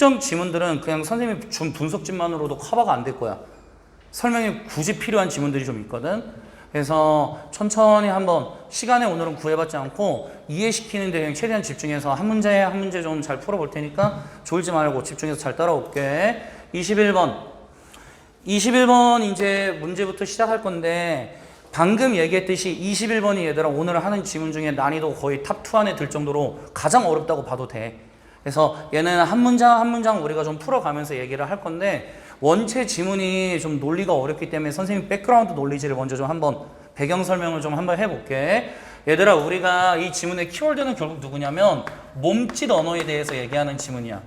특정 지문들은 그냥 선생님이 준 분석집만으로도 커버가 안 될 거야. 설명이 굳이 필요한 지문들이 좀 있거든. 그래서 천천히 한번 시간에 오늘은 구애받지 않고 이해시키는 데 그냥 최대한 집중해서 한 문제 좀 잘 풀어볼 테니까 졸지 말고 집중해서 잘 따라올게. 21번 이제 문제부터 시작할 건데 방금 얘기했듯이 21번이 얘들아 오늘 하는 지문 중에 난이도 거의 탑2 안에 들 정도로 가장 어렵다고 봐도 돼. 그래서 얘는 한 문장 한 문장 우리가 좀 풀어가면서 얘기를 할 건데 원체 지문이 좀 논리가 어렵기 때문에 선생님 백그라운드 논리지를 먼저 좀 한번 배경 설명을 좀 한번 해볼게. 얘들아 우리가 이 지문의 키워드는 결국 누구냐면 몸짓 언어에 대해서 얘기하는 지문이야.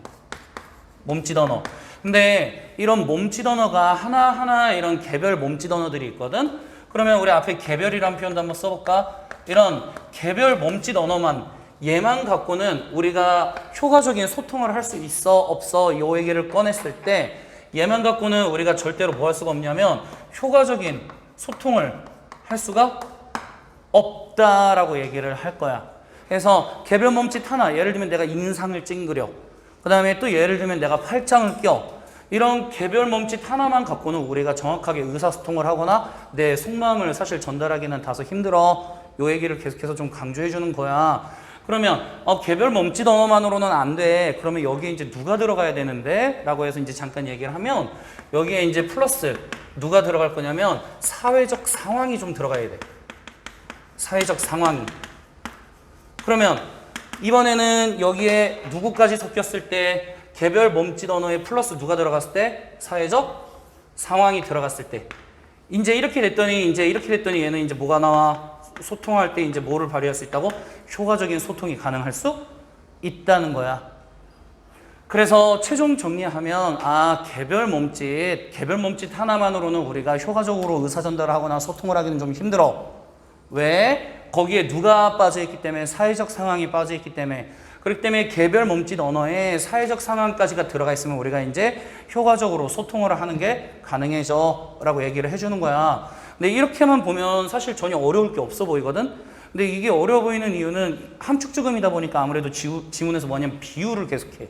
몸짓 언어. 근데 이런 몸짓 언어가 하나하나 이런 개별 몸짓 언어들이 있거든. 그러면 우리 앞에 개별이라는 표현도 한번 써볼까? 이런 개별 몸짓 언어만 얘만 갖고는 우리가 효과적인 소통을 할 수 있어 없어 이 얘기를 꺼냈을 때 얘만 갖고는 우리가 절대로 뭐 할 수가 없냐면 효과적인 소통을 할 수가 없다라고 얘기를 할 거야. 그래서 개별 몸짓 하나, 예를 들면 내가 인상을 찡그려. 그 다음에 또 예를 들면 내가 팔짱을 껴. 이런 개별 몸짓 하나만 갖고는 우리가 정확하게 의사소통을 하거나 내 속마음을 사실 전달하기는 다소 힘들어. 요 얘기를 계속해서 좀 강조해 주는 거야. 그러면 개별 몸짓 언어만으로는 안 돼. 그러면 여기에 이제 누가 들어가야 되는데? 라고 해서 이제 잠깐 얘기를 하면 여기에 이제 플러스 누가 들어갈 거냐면 사회적 상황이 좀 들어가야 돼. 사회적 상황이. 그러면 이번에는 여기에 누구까지 섞였을 때 개별 몸짓 언어에 플러스 누가 들어갔을 때 사회적 상황이 들어갔을 때 이제 이렇게 됐더니 얘는 이제 뭐가 나와? 소통할 때 이제 뭐를 발휘할 수 있다고? 효과적인 소통이 가능할 수 있다는 거야. 그래서 최종 정리하면 개별 몸짓 하나만으로는 우리가 효과적으로 의사 전달을 하거나 소통을 하기는 좀 힘들어. 왜? 거기에 누가 빠져있기 때문에 사회적 상황이 빠져있기 때문에 그렇기 때문에 개별 몸짓 언어에 사회적 상황까지가 들어가 있으면 우리가 이제 효과적으로 소통을 하는 게 가능해져 라고 얘기를 해주는 거야. 근데 이렇게만 보면 사실 전혀 어려울 게 없어 보이거든. 근데 이게 어려워 보이는 이유는 함축주금이다 보니까 아무래도 지문에서 뭐냐면 비율을 계속해.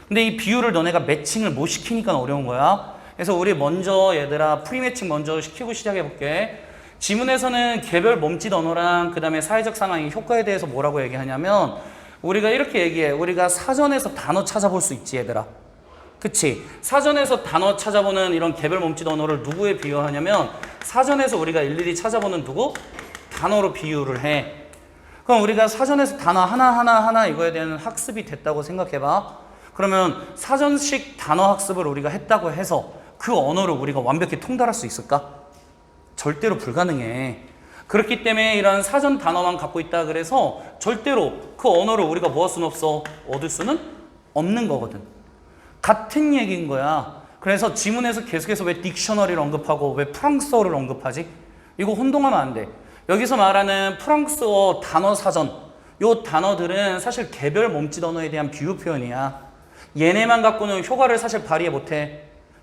근데 이 비율을 너네가 매칭을 못 시키니까 어려운 거야. 그래서 우리 먼저 얘들아 프리매칭 먼저 시키고 시작해 볼게. 지문에서는 개별 몸짓 언어랑 그 다음에 사회적 상황의 효과에 대해서 뭐라고 얘기하냐면 우리가 이렇게 얘기해. 우리가 사전에서 단어 찾아볼 수 있지 얘들아. 그치? 사전에서 단어 찾아보는 이런 개별 몸짓 언어를 누구에 비유하냐면 사전에서 우리가 일일이 찾아보는 누구? 단어로 비유를 해. 그럼 우리가 사전에서 단어 하나 이거에 대한 학습이 됐다고 생각해봐. 그러면 사전식 단어 학습을 우리가 했다고 해서 그 언어를 우리가 완벽히 통달할 수 있을까? 절대로 불가능해. 그렇기 때문에 이런 사전 단어만 갖고 있다 그래서 절대로 그 언어를 우리가 뭐 할 수는 없어. 얻을 수는 없는 거거든. 같은 얘기인 거야. 그래서 지문에서 계속해서 왜 딕셔너리를 언급하고 왜 프랑스어를 언급하지? 이거 혼동하면 안 돼. 여기서 말하는 프랑스어 단어 사전 요 단어들은 사실 개별 몸짓 언어에 대한 비유 표현이야. 얘네만 갖고는 효과를 사실 발휘 못해.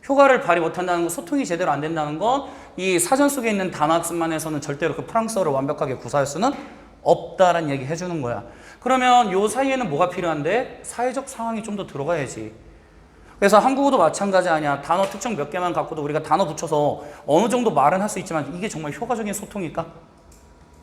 효과를 발휘 못한다는 건 소통이 제대로 안 된다는 건 이 사전 속에 있는 단어 학습만 해서는 절대로 그 프랑스어를 완벽하게 구사할 수는 없다라는 얘기 해주는 거야. 그러면 요 사이에는 뭐가 필요한데? 사회적 상황이 좀 더 들어가야지. 그래서 한국어도 마찬가지 아니야. 단어 특정 몇 개만 갖고도 우리가 단어 붙여서 어느 정도 말은 할 수 있지만 이게 정말 효과적인 소통일까?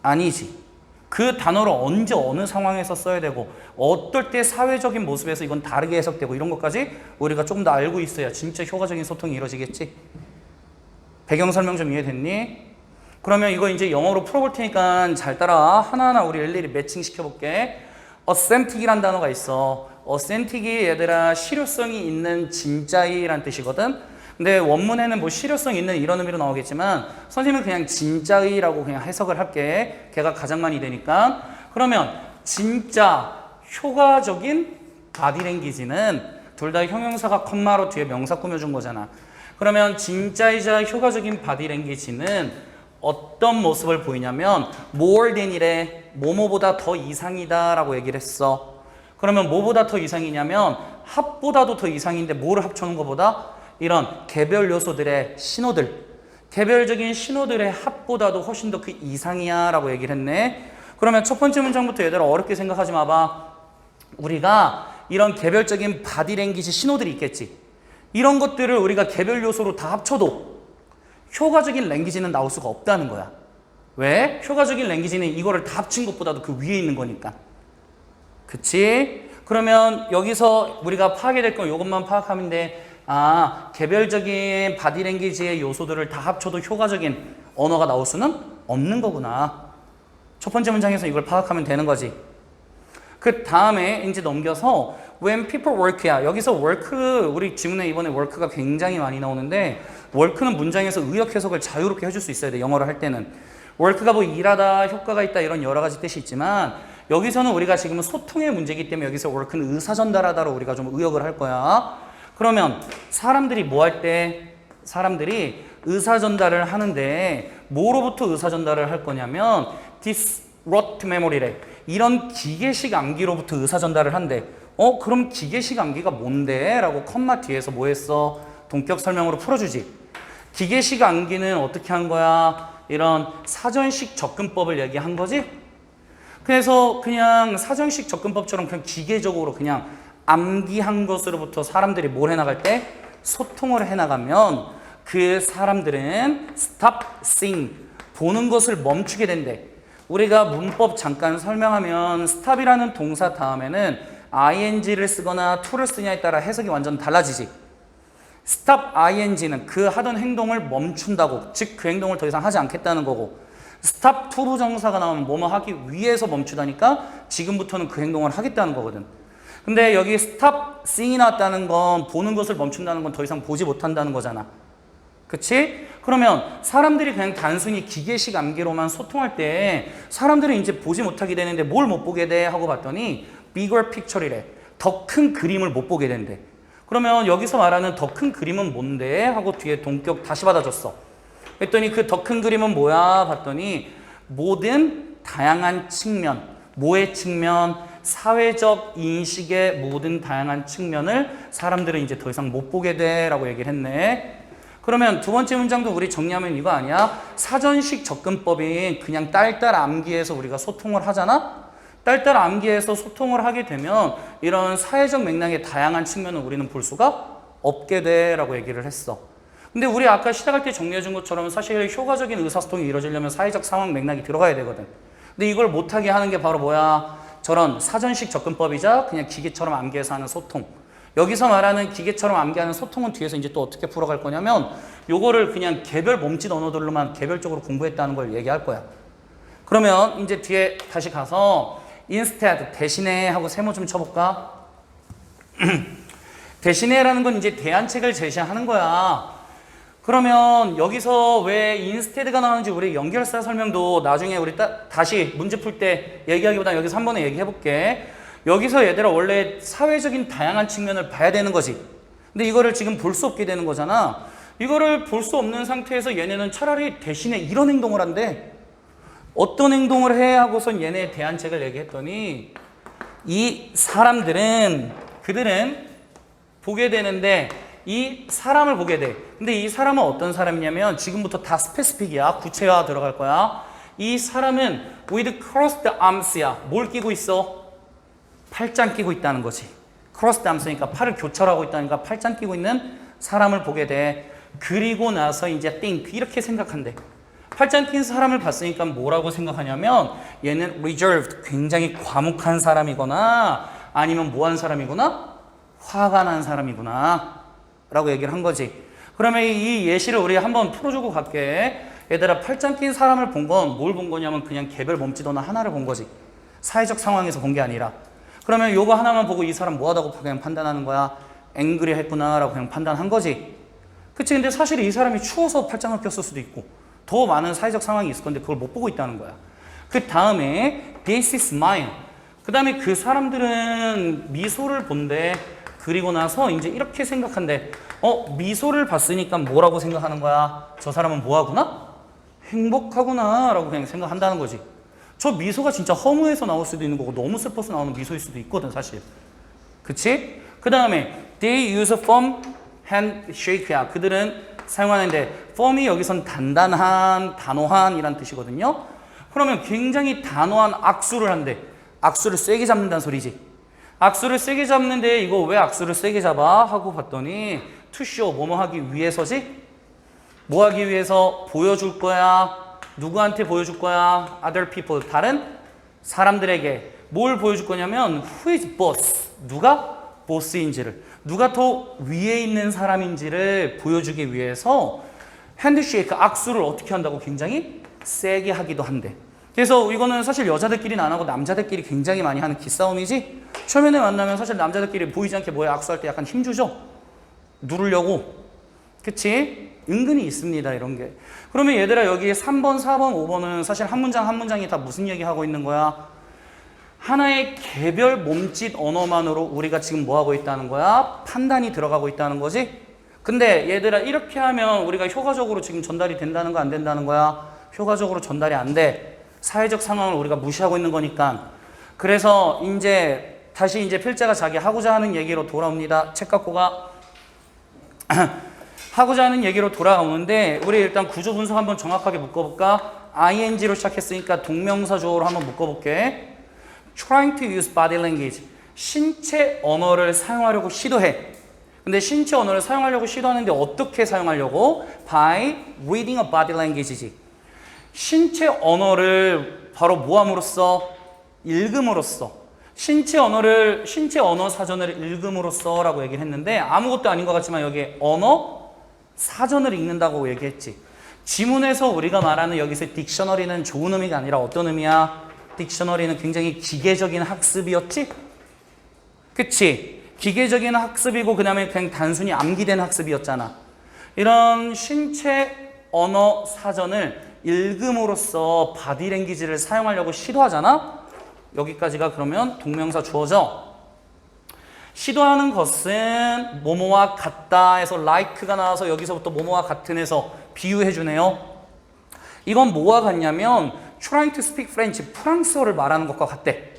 아니지. 그 단어를 언제 어느 상황에서 써야 되고 어떨 때 사회적인 모습에서 이건 다르게 해석되고 이런 것까지 우리가 조금 더 알고 있어야 진짜 효과적인 소통이 이루어지겠지. 배경 설명 좀 이해됐니? 그러면 이거 이제 영어로 풀어볼 테니까 잘 따라와. 하나하나 우리 일일이 매칭 시켜볼게. authentic이란 단어가 있어. authentic이 얘들아 실효성이 있는 진짜이란 뜻이거든. 근데 원문에는 뭐 실효성 있는 이런 의미로 나오겠지만 선생님은 그냥 진짜이라고 그냥 해석을 할게. 걔가 가장 많이 되니까. 그러면 진짜 효과적인 바디랭귀지는 둘 다 형용사가 컴마로 뒤에 명사 꾸며준 거잖아. 그러면 진짜이자 효과적인 바디랭귀지는 어떤 모습을 보이냐면 more than이래. 뭐뭐보다 더 이상이다 라고 얘기를 했어. 그러면 뭐보다 더 이상이냐면 합보다도 더 이상인데 뭐를 합쳐놓은 것보다 이런 개별 요소들의 신호들, 개별적인 신호들의 합보다도 훨씬 더 그 이상이야 라고 얘기를 했네. 그러면 첫 번째 문장부터 얘들아 어렵게 생각하지 마봐. 우리가 이런 개별적인 바디랭귀지 신호들이 있겠지. 이런 것들을 우리가 개별 요소로 다 합쳐도 효과적인 랭귀지는 나올 수가 없다는 거야. 왜? 효과적인 랭귀지는 이거를 다 합친 것보다도 그 위에 있는 거니까. 그치? 그러면 여기서 우리가 파악해야 될 건 이것만 파악하면 돼. 아, 개별적인 바디랭귀지의 요소들을 다 합쳐도 효과적인 언어가 나올 수는 없는 거구나. 첫 번째 문장에서 이걸 파악하면 되는 거지. 그 다음에 이제 넘겨서 when people work야. 여기서 work, 우리 지문에 이번에 work가 굉장히 많이 나오는데 work는 문장에서 의역 해석을 자유롭게 해줄 수 있어야 돼. 영어를 할 때는. work가 뭐 일하다, 효과가 있다 이런 여러 가지 뜻이 있지만 여기서는 우리가 지금은 소통의 문제이기 때문에 여기서 work는 의사전달하다로 우리가 좀 의역을 할 거야. 그러면 사람들이 뭐 할 때? 사람들이 의사전달을 하는데 뭐로부터 의사전달을 할 거냐면 this rote memory래. 이런 기계식 암기로부터 의사전달을 한대. 그럼 기계식 암기가 뭔데? 라고 컴마 뒤에서 뭐 했어? 동격 설명으로 풀어주지. 기계식 암기는 어떻게 한 거야? 이런 사전식 접근법을 얘기한 거지? 그래서 그냥 사전식 접근법처럼 그냥 기계적으로 그냥 암기한 것으로부터 사람들이 뭘 해나갈 때? 소통을 해나가면 그 사람들은 stop seeing, 보는 것을 멈추게 된대. 우리가 문법 잠깐 설명하면 stop이라는 동사 다음에는 ing를 쓰거나 to를 쓰냐에 따라 해석이 완전 달라지지. stop ing는 그 하던 행동을 멈춘다고, 즉 그 행동을 더 이상 하지 않겠다는 거고, stop to 부정사가 나오면 뭐뭐 하기 위해서 멈추다니까 지금부터는 그 행동을 하겠다는 거거든. 근데 여기 stop seeing이 나왔다는 건 보는 것을 멈춘다는 건 더 이상 보지 못한다는 거잖아. 그치? 그러면 사람들이 그냥 단순히 기계식 암기로만 소통할 때 사람들이 이제 보지 못하게 되는데 뭘 못 보게 돼? 하고 봤더니 bigger picture이래. 더 큰 그림을 못 보게 된대. 그러면 여기서 말하는 더 큰 그림은 뭔데? 하고 뒤에 동격 다시 받아줬어. 그랬더니 그 더 큰 그림은 뭐야? 봤더니 모든 다양한 측면, 뭐의 측면? 사회적 인식의 모든 다양한 측면을 사람들은 이제 더 이상 못 보게 돼 라고 얘기를 했네. 그러면 두 번째 문장도 우리 정리하면 이거 아니야? 사전식 접근법인 그냥 딸딸 암기해서 우리가 소통을 하잖아? 딸딸 암기해서 소통을 하게 되면 이런 사회적 맥락의 다양한 측면을 우리는 볼 수가 없게 돼 라고 얘기를 했어. 근데 우리 아까 시작할 때 정리해 준 것처럼 사실 효과적인 의사소통이 이루어지려면 사회적 상황 맥락이 들어가야 되거든. 근데 이걸 못하게 하는 게 바로 뭐야? 저런 사전식 접근법이자 그냥 기계처럼 암기해서 하는 소통. 여기서 말하는 기계처럼 암기하는 소통은 뒤에서 이제 또 어떻게 풀어갈 거냐면 요거를 그냥 개별 몸짓 언어들로만 개별적으로 공부했다는 걸 얘기할 거야. 그러면 이제 뒤에 다시 가서 instead, 대신에 하고 세모 좀 쳐볼까? 대신에라는 건 이제 대안책을 제시하는 거야. 그러면 여기서 왜 instead가 나오는지 우리 연결사 설명도 나중에 우리 다시 문제 풀 때 얘기하기보다 여기서 한 번에 얘기해 볼게. 여기서 얘들아 원래 사회적인 다양한 측면을 봐야 되는 거지. 근데 이거를 지금 볼 수 없게 되는 거잖아. 이거를 볼 수 없는 상태에서 얘네는 차라리 대신에 이런 행동을 한대. 어떤 행동을 해? 하고선 얘네의 대안책을 얘기했더니 이 사람들은 그들은 보게 되는데 이 사람을 보게 돼. 근데 이 사람은 어떤 사람이냐면 지금부터 다 스페시픽이야. 구체화 들어갈 거야. 이 사람은 with crossed arms야. 뭘 끼고 있어? 팔짱 끼고 있다는 거지. crossed arms니까 팔을 교차하고 있다니까 팔짱 끼고 있는 사람을 보게 돼. 그리고 나서 이제 think 이렇게 생각한대. 팔짱 낀 사람을 봤으니까 뭐라고 생각하냐면 얘는 reserved 굉장히 과묵한 사람이거나 아니면 뭐한 사람이구나? 화가 난 사람이구나 라고 얘기를 한 거지. 그러면 이 예시를 우리 한번 풀어주고 갈게. 얘들아 팔짱 낀 사람을 본 건 뭘 본 거냐면 그냥 개별 몸짓 언어 하나를 본 거지. 사회적 상황에서 본 게 아니라. 그러면 요거 하나만 보고 이 사람 뭐하다고 그냥 판단하는 거야? 앵그리 했구나 라고 그냥 판단한 거지. 그치? 근데 사실 이 사람이 추워서 팔짱을 꼈을 수도 있고 더 많은 사회적 상황이 있을 건데 그걸 못 보고 있다는 거야. 그 다음에 this is mine. 그 다음에 그 사람들은 미소를 본대. 그리고 나서 이제 이렇게 생각한대. 미소를 봤으니까 뭐라고 생각하는 거야? 저 사람은 뭐하구나? 행복하구나 라고 그냥 생각한다는 거지. 저 미소가 진짜 허무해서 나올 수도 있는 거고 너무 슬퍼서 나오는 미소일 수도 있거든 사실. 그치? 그 다음에 they use firm handshake야. 그들은 사용하는데 firm이 여기선 단단한, 단호한 이란 뜻이거든요. 그러면 굉장히 단호한 악수를 한대. 악수를 세게 잡는다는 소리지. 악수를 세게 잡는데 이거 왜 악수를 세게 잡아? 하고 봤더니 to show 뭐뭐 하기 위해서지? 뭐 하기 위해서? 보여줄 거야. 누구한테 보여줄 거야? other people 다른 사람들에게 뭘 보여줄 거냐면 who is boss 누가 보스인지를 누가 더 위에 있는 사람인지를 보여주기 위해서 핸드쉐이크 악수를 어떻게 한다고 굉장히 세게 하기도 한대. 그래서 이거는 사실 여자들끼리는 안 하고 남자들끼리 굉장히 많이 하는 기싸움이지 초면에 만나면 사실 남자들끼리 보이지 않게 뭐에 악수할 때 약간 힘주죠? 누르려고. 그치? 은근히 있습니다 이런 게. 그러면 얘들아 여기 3번, 4번, 5번은 사실 한 문장 한 문장이 다 무슨 얘기하고 있는 거야? 하나의 개별 몸짓 언어만으로 우리가 지금 뭐 하고 있다는 거야? 판단이 들어가고 있다는 거지? 근데 얘들아 이렇게 하면 우리가 효과적으로 지금 전달이 된다는 거 안 된다는 거야? 효과적으로 전달이 안 돼. 사회적 상황을 우리가 무시하고 있는 거니까. 그래서 이제 다시 이제 필자가 자기 하고자 하는 얘기로 돌아옵니다. 책 갖고 가. 하고자 하는 얘기로 돌아오는데 우리 일단 구조 분석 한번 정확하게 묶어볼까? ing로 시작했으니까 동명사 주어로 한번 묶어볼게. Trying to use body language. 신체 언어를 사용하려고 시도해. 근데 신체 언어를 사용하려고 시도하는데 어떻게 사용하려고? By reading a body language지. 신체 언어를 바로 뭐함으로써? 읽음으로써. 신체 언어 사전을 읽음으로써 라고 얘기를 했는데 아무것도 아닌 것 같지만 여기 언어 사전을 읽는다고 얘기했지. 지문에서 우리가 말하는 여기서 딕셔너리는 좋은 의미가 아니라 어떤 의미야? 딕셔너리는 굉장히 기계적인 학습이었지? 그치? 기계적인 학습이고 그 다음에 그냥 단순히 암기된 학습이었잖아. 이런 신체 언어 사전을 읽음으로써 바디랭귀지를 사용하려고 시도하잖아? 여기까지가 그러면 동명사 주어져. 시도하는 것은 뭐뭐와 같다 해서 like가 나와서 여기서부터 뭐뭐와 같은 해서 비유해 주네요. 이건 뭐와 같냐면 trying to speak French, 프랑스어를 말하는 것과 같대.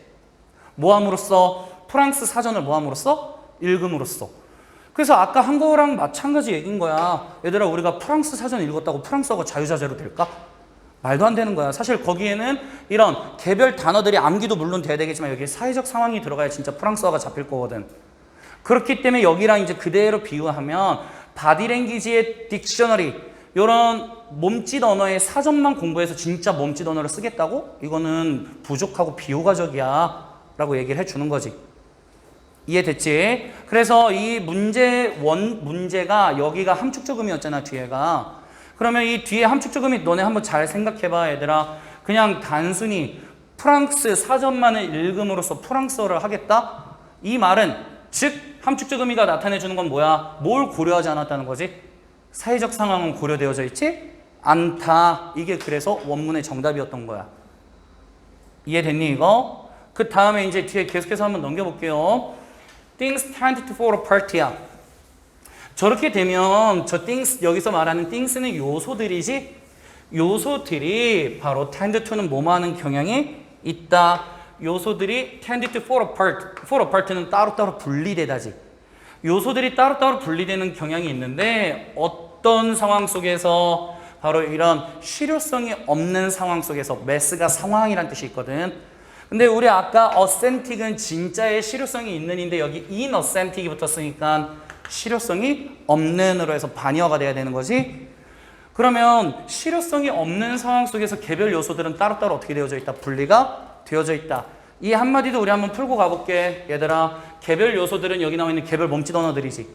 뭐함으로써? 프랑스 사전을 뭐함으로써? 읽음으로써. 그래서 아까 한 거랑 마찬가지 얘기인 거야. 얘들아 우리가 프랑스 사전 읽었다고 프랑스어가 자유자재로 될까? 말도 안 되는 거야. 사실 거기에는 이런 개별 단어들이 암기도 물론 돼야 되겠지만 여기 사회적 상황이 들어가야 진짜 프랑스어가 잡힐 거거든. 그렇기 때문에 여기랑 이제 그대로 비유하면 바디랭귀지의 딕셔너리 이런 몸짓 언어의 사전만 공부해서 진짜 몸짓 언어를 쓰겠다고? 이거는 부족하고 비효과적이야 라고 얘기를 해주는 거지. 이해됐지? 그래서 이 문제가 여기가 함축적음이었잖아 뒤에가. 그러면 이 뒤에 함축적음이 너네 한번 잘 생각해봐 얘들아. 그냥 단순히 프랑스 사전만을 읽음으로써 프랑스어를 하겠다? 이 말은 즉 함축적음이가 나타내주는 건 뭐야? 뭘 고려하지 않았다는 거지? 사회적 상황은 고려되어져 있지 않다. 이게 그래서 원문의 정답이었던 거야. 이해됐니 이거? 그 다음에 이제 뒤에 계속해서 한번 넘겨볼게요. Things tend to fall apart야. 저렇게 되면 저 things 여기서 말하는 things는 요소들이지. 요소들이 바로 tend to는 뭐뭐 하는 경향이 있다. 요소들이 tend to fall apart. fall apart는 따로따로 분리되다지. 요소들이 따로따로 분리되는 경향이 있는데 어떤 상황 속에서 바로 이런 실효성이 없는 상황 속에서 mess가 상황이란 뜻이 있거든. 근데 우리 아까 authentic은 진짜의 실효성이 있는인데 여기 inauthentic이 붙었으니까 실효성이 없는으로 해서 반의어가 돼야 되는 거지. 그러면 실효성이 없는 상황 속에서 개별 요소들은 따로따로 어떻게 되어져 있다? 분리가 되어져 있다. 이 한마디도 우리 한번 풀고 가볼게. 얘들아 개별 요소들은 여기 나와 있는 개별 몸짓 언어들이지.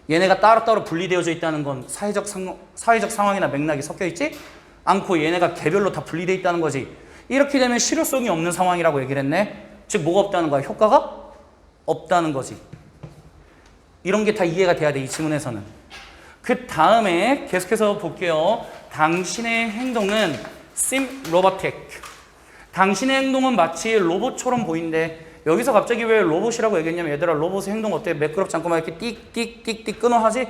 얘네가 따로따로 분리되어져 있다는 건 사회적 상황이나 맥락이 섞여 있지 않고 얘네가 개별로 다 분리되어 있다는 거지. 이렇게 되면 실효성이 없는 상황이라고 얘기를 했네. 즉 뭐가 없다는 거야? 효과가 없다는 거지. 이런 게 다 이해가 돼야 돼 이 지문에서는. 그 다음에 계속해서 볼게요. 당신의 행동은 seem robotic. 당신의 행동은 마치 로봇처럼 보인대. 여기서 갑자기 왜 로봇이라고 얘기했냐면 얘들아 로봇의 행동 어때? 매끄럽지 않고 막 이렇게 띡띡띡띡 끊어 하지?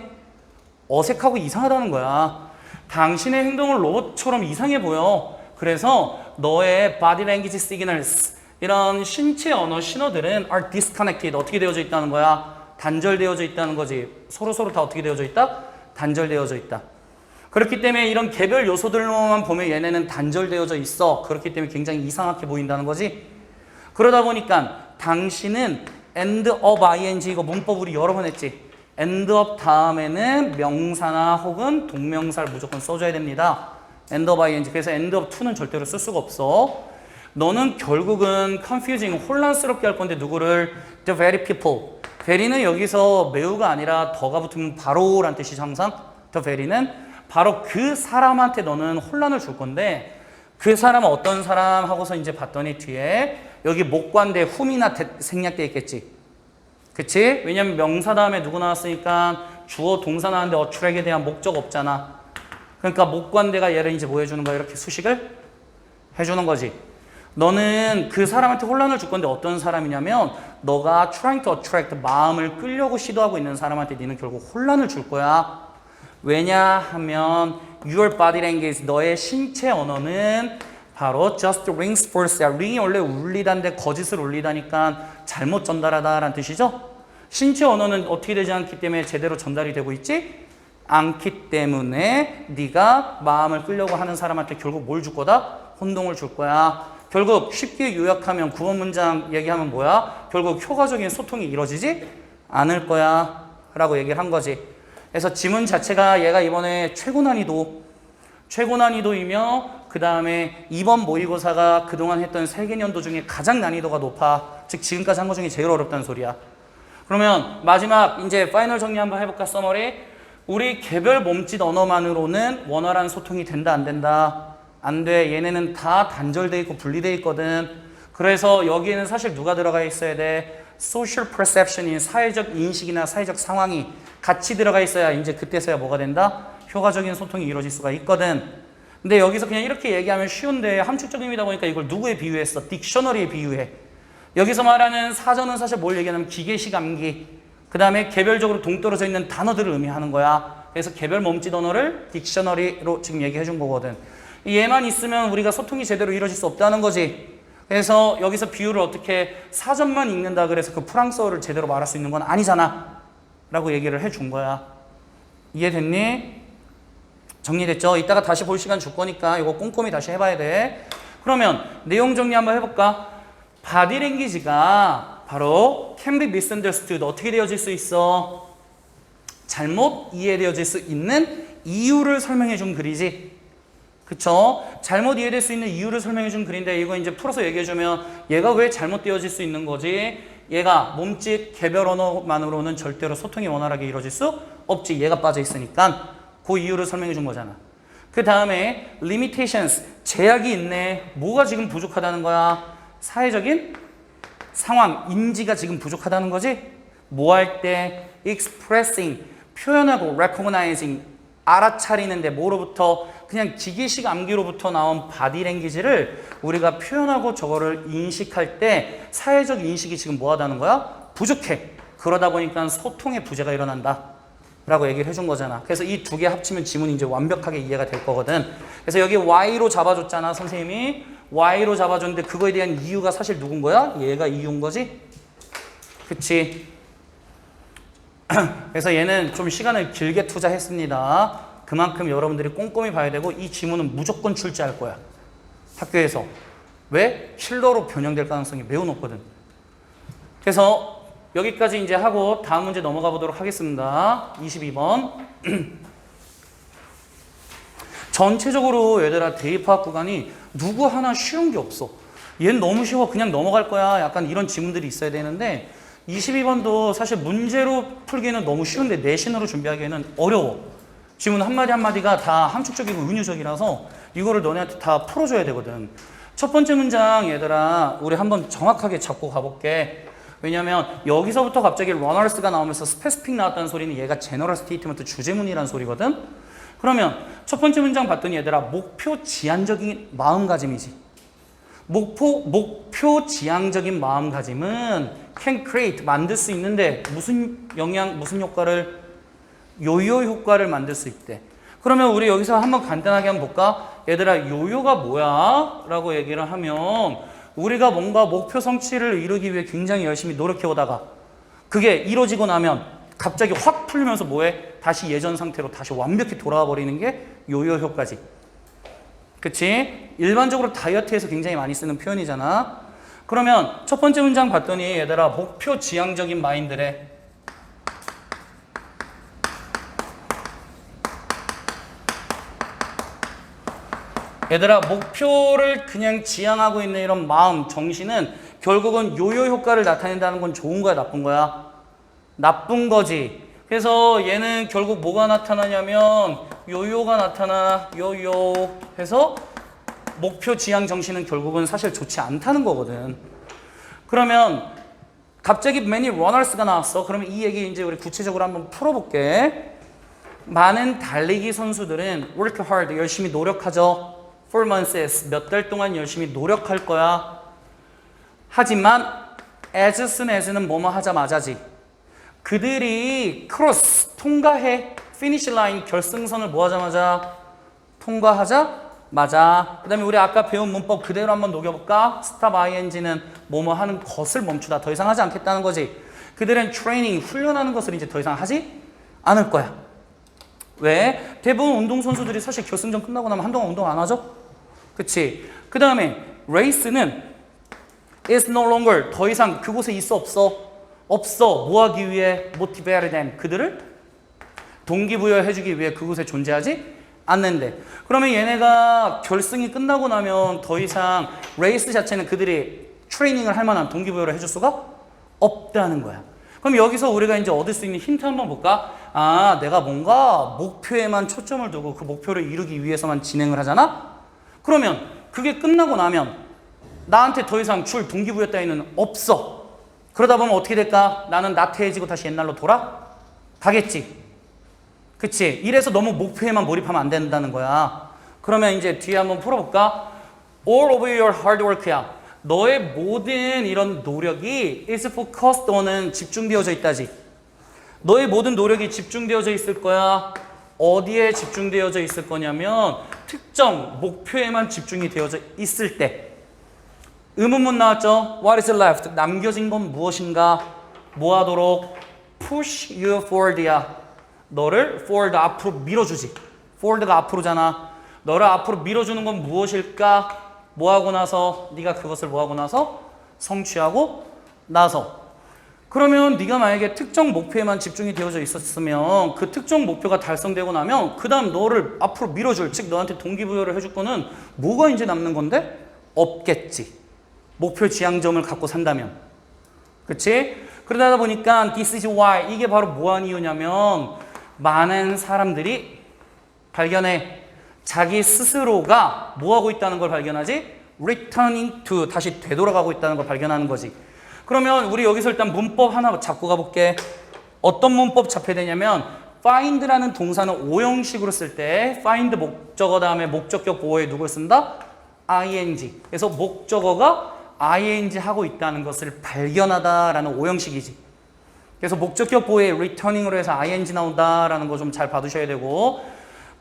어색하고 이상하다는 거야. 당신의 행동은 로봇처럼 이상해 보여. 그래서 너의 body language signals 이런 신체 언어 신호들은 are disconnected. 어떻게 되어져 있다는 거야? 단절되어져 있다는 거지. 서로 다 어떻게 되어져 있다? 단절되어져 있다. 그렇기 때문에 이런 개별 요소들로만 보면 얘네는 단절되어져 있어. 그렇기 때문에 굉장히 이상하게 보인다는 거지. 그러다 보니까 당신은 end of ing 이거 문법 우리 여러 번 했지. end of 다음에는 명사나 혹은 동명사를 무조건 써줘야 됩니다. end of ing. 그래서 end of to는 절대로 쓸 수가 없어. 너는 결국은 confusing, 혼란스럽게 할 건데 누구를? the very people. very는 여기서 매우가 아니라 더가 붙으면 바로란 뜻이죠. 항상 the very는 바로 그 사람한테 너는 혼란을 줄 건데 그 사람은 어떤 사람 하고서 이제 봤더니 뒤에 여기 목관대 whom이나 생략돼 있겠지. 그치? 왜냐면 명사 다음에 누구 나왔으니까 주어 동사 나왔는데 attract에 대한 목적 없잖아. 그러니까 목관대가 얘를 이제 뭐 해주는 거야? 이렇게 수식을 해주는 거지. 너는 그 사람한테 혼란을 줄 건데 어떤 사람이냐면 너가 trying to attract, 마음을 끌려고 시도하고 있는 사람한테 너는 결국 혼란을 줄 거야. 왜냐하면 your body language, 너의 신체 언어는 바로 just rings false. ring이 원래 울리다인데 거짓을 울리다니까 잘못 전달하다라는 뜻이죠. 신체 언어는 어떻게 되지 않기 때문에 제대로 전달이 되고 있지 않기 때문에 네가 마음을 끌려고 하는 사람한테 결국 뭘 줄 거다? 혼동을 줄 거야. 결국 쉽게 요약하면 구원 문장 얘기하면 뭐야? 결국 효과적인 소통이 이루어지지 않을 거야 라고 얘기를 한 거지. 그래서 지문 자체가 얘가 이번에 최고 난이도이며 그 다음에 이번 모의고사가 그동안 했던 3개 연도 중에 가장 난이도가 높아. 즉 지금까지 한 것 중에 제일 어렵다는 소리야. 그러면 마지막 이제 파이널 정리 한번 해볼까? 서머리. 우리 개별 몸짓 언어만으로는 원활한 소통이 된다 안 된다? 안 돼. 얘네는 다 단절돼 있고 분리돼 있거든. 그래서 여기에는 사실 누가 들어가 있어야 돼? social perception인 사회적 인식이나 사회적 상황이 같이 들어가 있어야 이제 그때서야 뭐가 된다? 효과적인 소통이 이루어질 수가 있거든. 근데 여기서 그냥 이렇게 얘기하면 쉬운데 함축적 의미다 보니까 이걸 누구에 비유했어? 딕셔너리에 비유해. 여기서 말하는 사전은 사실 뭘 얘기하냐면 기계식 암기, 그 다음에 개별적으로 동떨어져 있는 단어들을 의미하는 거야. 그래서 개별 몸짓 언어를 딕셔너리로 지금 얘기해 준 거거든. 얘만 있으면 우리가 소통이 제대로 이루어질 수 없다는 거지. 그래서 여기서 비유를 어떻게 사전만 읽는다 그래서 그 프랑스어를 제대로 말할 수 있는 건 아니잖아 라고 얘기를 해 준 거야. 이해됐니? 정리됐죠? 이따가 다시 볼 시간 줄 거니까 이거 꼼꼼히 다시 해봐야 돼. 그러면 내용 정리 한번 해볼까? 바디랭귀지가 바로 can be misunderstood. 어떻게 되어질 수 있어? 잘못 이해되어질 수 있는 이유를 설명해 준 글이지. 그쵸? 잘못 이해될 수 있는 이유를 설명해 준 글인데 이거 이제 풀어서 얘기해 주면 얘가 왜 잘못되어질 수 있는 거지? 얘가 몸짓 개별 언어만으로는 절대로 소통이 원활하게 이루어질 수 없지. 얘가 빠져 있으니까 그 이유를 설명해 준 거잖아. 그 다음에 limitations, 제약이 있네. 뭐가 지금 부족하다는 거야? 사회적인 상황, 인지가 지금 부족하다는 거지? 뭐 할 때? expressing, 표현하고 recognizing, 알아차리는데 뭐로부터? 그냥 기계식 암기로부터 나온 바디랭귀지를 우리가 표현하고 저거를 인식할 때 사회적 인식이 지금 뭐하다는 거야? 부족해. 그러다 보니까 소통의 부재가 일어난다 라고 얘기를 해준 거잖아. 그래서 이 두 개 합치면 지문이 이제 완벽하게 이해가 될 거거든. 그래서 여기 Y로 잡아줬잖아 선생님이. Y로 잡아줬는데 그거에 대한 이유가 사실 누군 거야? 얘가 이유인 거지? 그치? 그래서 얘는 좀 시간을 길게 투자했습니다. 그만큼 여러분들이 꼼꼼히 봐야 되고 이 지문은 무조건 출제할 거야. 학교에서. 왜? 킬러로 변형될 가능성이 매우 높거든. 그래서 여기까지 이제 하고 다음 문제 넘어가 보도록 하겠습니다. 22번. 전체적으로 얘들아 대입화학 구간이 누구 하나 쉬운 게 없어. 얘는 너무 쉬워. 그냥 넘어갈 거야. 약간 이런 지문들이 있어야 되는데 22번도 사실 문제로 풀기는 너무 쉬운데 내신으로 준비하기에는 어려워. 지문 한마디 한마디가 다 함축적이고 은유적이라서 이거를 너네한테 다 풀어줘야 되거든. 첫 번째 문장 얘들아 우리 한번 정확하게 잡고 가볼게. 왜냐면 여기서부터 갑자기 러너스가 나오면서 스페시픽 나왔다는 소리는 얘가 제너럴 스테이트먼트 주제문이라는 소리거든. 그러면 첫 번째 문장 봤더니 얘들아 목표 지향적인 마음가짐이지. 목표 지향적인 마음가짐은 can create, 만들 수 있는데 무슨 영향, 무슨 효과를? 요요 효과를 만들 수 있대. 그러면 우리 여기서 한번 간단하게 한번 볼까? 얘들아 요요가 뭐야? 라고 얘기를 하면 우리가 뭔가 목표 성취를 이루기 위해 굉장히 열심히 노력해 오다가 그게 이루어지고 나면 갑자기 확 풀리면서 뭐해? 다시 예전 상태로 다시 완벽히 돌아와 버리는 게 요요 효과지. 그치? 일반적으로 다이어트에서 굉장히 많이 쓰는 표현이잖아. 그러면 첫 번째 문장 봤더니 얘들아 목표 지향적인 마인드래. 얘들아 목표를 그냥 지향하고 있는 이런 마음, 정신은 결국은 요요 효과를 나타낸다는 건 좋은 거야, 나쁜 거야? 나쁜 거지. 그래서 얘는 결국 뭐가 나타나냐면 요요가 나타나. 요요 해서 목표 지향 정신은 결국은 사실 좋지 않다는 거거든. 그러면 갑자기 many runners가 나왔어. 그러면 이 얘기 이제 우리 구체적으로 한번 풀어볼게. 많은 달리기 선수들은 work hard, 열심히 노력하죠. 4 months, 몇 달 동안 열심히 노력할 거야. 하지만 as soon as는 뭐뭐 하자마자지. 그들이 크로스, 통과해. finish line, 결승선을 뭐 하자마자? 통과하자마자. 그 다음에 우리 아까 배운 문법 그대로 한번 녹여볼까? stop ing는 뭐뭐 하는 것을 멈추다. 더 이상 하지 않겠다는 거지. 그들은 트레이닝, 훈련하는 것을 이제 더 이상 하지 않을 거야. 왜? 대부분 운동선수들이 사실 결승전 끝나고 나면 한동안 운동 안 하죠? 그치? 그 다음에 레이스는 is no longer, 더 이상 그곳에 있어 없어? 없어. 뭐 하기 위해? motivate them, 그들을 동기부여해주기 위해 그곳에 존재하지 않는데. 그러면 얘네가 결승이 끝나고 나면 더 이상 레이스 자체는 그들이 트레이닝을 할 만한 동기부여를 해줄 수가 없다는 거야. 그럼 여기서 우리가 이제 얻을 수 있는 힌트 한번 볼까? 아, 내가 뭔가 목표에만 초점을 두고 그 목표를 이루기 위해서만 진행을 하잖아? 그러면 그게 끝나고 나면 나한테 더 이상 줄 동기부여 따위는 없어. 그러다 보면 어떻게 될까? 나는 나태해지고 다시 옛날로 돌아가겠지. 그치? 이래서 너무 목표에만 몰입하면 안 된다는 거야. 그러면 이제 뒤에 한번 풀어볼까? All of your hard work야. 너의 모든 이런 노력이 is focused on은 집중되어져 있다지. 너의 모든 노력이 집중되어져 있을 거야. 어디에 집중되어져 있을 거냐면 특정 목표에만 집중이 되어져 있을 때. 의문문 나왔죠? What is left? 남겨진 건 무엇인가? 뭐 하도록? Push you forward야. 너를 forward, 앞으로 밀어주지. forward가 앞으로잖아. 너를 앞으로 밀어주는 건 무엇일까? 뭐 하고 나서? 네가 그것을 뭐 하고 나서? 성취하고 나서. 그러면 네가 만약에 특정 목표에만 집중이 되어져 있었으면 그 특정 목표가 달성되고 나면 그 다음 너를 앞으로 밀어줄, 즉 너한테 동기부여를 해줄 거는 뭐가 이제 남는 건데? 없겠지. 목표 지향점을 갖고 산다면. 그치? 그러다 보니까 this is why, 이게 바로 뭐한 이유냐면 많은 사람들이 발견해. 자기 스스로가 뭐 하고 있다는 걸 발견하지? returning to, 다시 되돌아가고 있다는 걸 발견하는 거지. 그러면 우리 여기서 일단 문법 하나 잡고 가볼게. 어떤 문법 잡혀야 되냐면 find라는 동사는 오형식으로 쓸 때 find 목적어 다음에 목적격 보호에 누굴 쓴다? ing. 그래서 목적어가 ing 하고 있다는 것을 발견하다라는 오형식이지. 그래서 목적격 보호에 returning으로 해서 ing 나온다라는 거 좀 잘 봐두셔야 되고.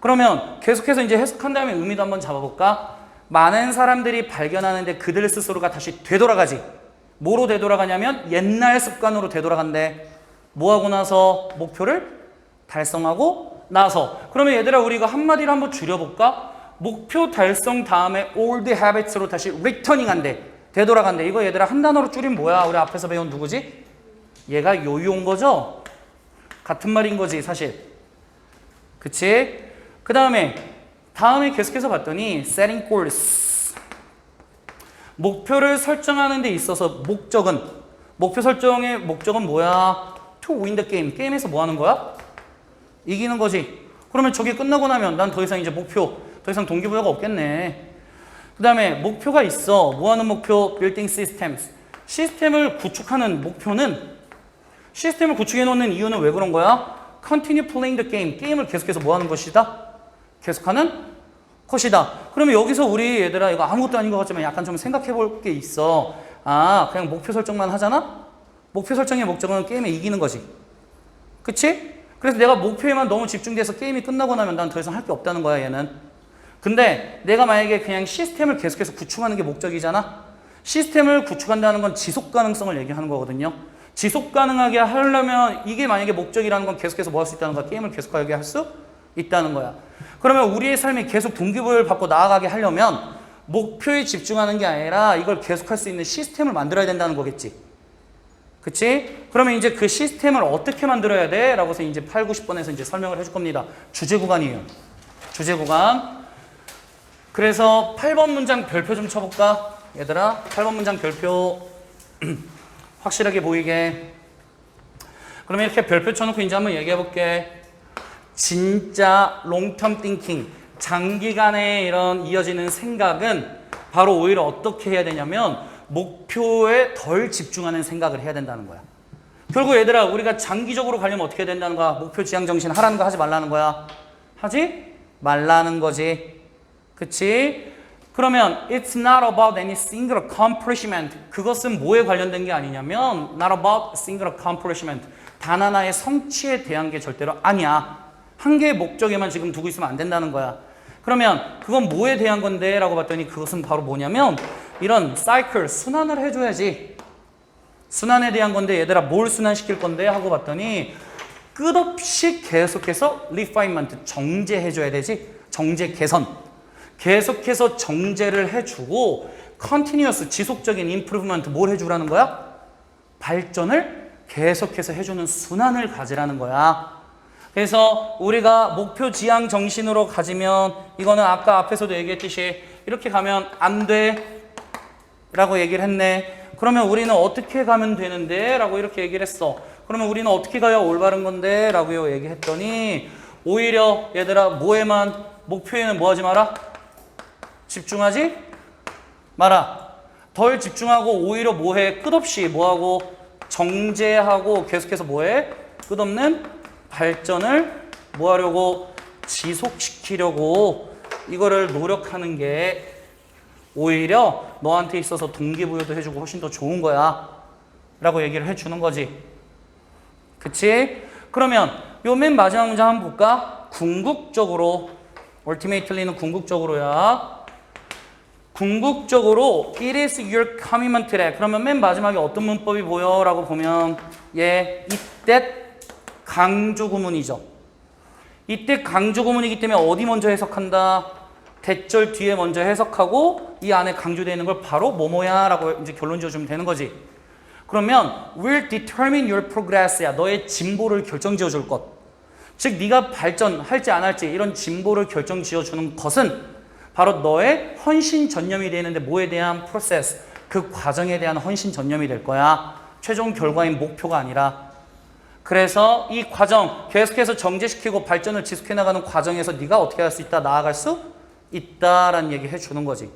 그러면 계속해서 이제 해석한 다음에 의미도 한번 잡아볼까? 많은 사람들이 발견하는데 그들 스스로가 다시 되돌아가지. 뭐로 되돌아가냐면 옛날 습관으로 되돌아간대. 뭐 하고 나서? 목표를 달성하고 나서. 그러면 얘들아 우리 이거 한마디로 한번 줄여볼까? 목표 달성 다음에 old habits로 다시 returning 한대. 되돌아간대. 이거 얘들아 한 단어로 줄이면 뭐야? 우리 앞에서 배운 누구지? 얘가 요요인 거죠? 같은 말인 거지 사실. 그치? 그 다음에 계속해서 봤더니 setting goals. 목표를 설정하는 데 있어서 목표 설정의 목적은 뭐야? To win the game. 게임에서 뭐 하는 거야? 이기는 거지. 그러면 저게 끝나고 나면 난 더 이상 이제 더 이상 동기부여가 없겠네. 그 다음에 목표가 있어. 뭐 하는 목표? building systems. 시스템을 구축하는 목표는, 시스템을 구축해 놓는 이유는 왜 그런 거야? continue playing the game. 게임을 계속해서 뭐 하는 것이다? 계속하는 것이다. 그러면 여기서 우리 얘들아 이거 아무것도 아닌 것 같지만 약간 좀 생각해 볼 게 있어. 아, 그냥 목표 설정만 하잖아? 목표 설정의 목적은 게임에 이기는 거지. 그치? 그래서 내가 목표에만 너무 집중돼서 게임이 끝나고 나면 난 더 이상 할 게 없다는 거야, 얘는. 근데 내가 만약에 그냥 시스템을 계속해서 구축하는 게 목적이잖아? 시스템을 구축한다는 건 지속 가능성을 얘기하는 거거든요. 지속 가능하게 하려면 이게 만약에 목적이라는 건 계속해서 뭐 할 수 있다는 거야? 게임을 계속하게 할 수 있다는 거야. 그러면 우리의 삶이 계속 동기부여를 받고 나아가게 하려면 목표에 집중하는 게 아니라 이걸 계속할 수 있는 시스템을 만들어야 된다는 거겠지. 그치? 그러면 이제 그 시스템을 어떻게 만들어야 돼? 라고 해서 이제 8, 90번에서 이제 설명을 해줄 겁니다. 주제 구간이에요. 주제 구간. 그래서 8번 문장 별표 좀 쳐볼까? 얘들아, 8번 문장 별표 확실하게 보이게. 그러면 이렇게 별표 쳐놓고 이제 한번 얘기해 볼게. 진짜 롱텀 띵킹, 장기간의 이런 이어지는 생각은 바로 오히려 어떻게 해야 되냐면 목표에 덜 집중하는 생각을 해야 된다는 거야. 결국 얘들아, 우리가 장기적으로 가려면 어떻게 해야 된다는 거야? 목표 지향 정신 하라는 거 하지 말라는 거야? 하지 말라는 거지. 그치? 그러면 it's not about any single accomplishment. 그것은 뭐에 관련된 게 아니냐면 not about single accomplishment. 단 하나의 성취에 대한 게 절대로 아니야. 한 개의 목적에만 지금 두고 있으면 안 된다는 거야. 그러면 그건 뭐에 대한 건데? 라고 봤더니 그것은 바로 뭐냐면 이런 사이클, 순환을 해줘야지. 순환에 대한 건데 얘들아 뭘 순환시킬 건데? 하고 봤더니 끝없이 계속해서 refinement, 정제해줘야 되지. 정제 개선. 계속해서 정제를 해주고 continuous, 지속적인 improvement 뭘 해주라는 거야? 발전을 계속해서 해주는 순환을 가지라는 거야. 그래서 우리가 목표 지향 정신으로 가지면 이거는 아까 앞에서도 얘기했듯이 이렇게 가면 안 돼 라고 얘기를 했네. 그러면 우리는 어떻게 가면 되는데? 라고 이렇게 얘기를 했어. 그러면 우리는 어떻게 가야 올바른 건데? 라고 얘기했더니 오히려 얘들아 뭐에만, 목표에는 뭐 하지 마라? 집중하지 마라. 덜 집중하고 오히려 뭐해? 끝없이 뭐하고? 정제하고 계속해서 뭐해? 끝없는 발전을 뭐하려고? 지속시키려고 이거를 노력하는 게 오히려 너한테 있어서 동기부여도 해주고 훨씬 더 좋은 거야 라고 얘기를 해주는 거지. 그치? 그러면 요 맨 마지막 문장 한번 볼까? 궁극적으로, ultimately는 궁극적으로야. 궁극적으로 it is your commitment래. 그러면 맨 마지막에 어떤 문법이 보여? 라고 보면 이때 강조 구문이죠. 이때 강조 구문이기 때문에 어디 먼저 해석한다? 대절 뒤에 먼저 해석하고 이 안에 강조되어 있는 걸 바로 뭐뭐야 라고 이제 결론 지어주면 되는 거지. 그러면 will determine your progress야. 너의 진보를 결정 지어줄 것. 즉 네가 발전할지 안 할지 이런 진보를 결정 지어주는 것은 바로 너의 헌신 전념이 되는데 뭐에 대한 프로세스, 그 과정에 대한 헌신 전념이 될 거야. 최종 결과인 목표가 아니라. 그래서 이 과정 계속해서 정제시키고 발전을 지속해 나가는 과정에서 네가 어떻게 할 수 있다? 나아갈 수 있다라는 얘기 해주는 거지.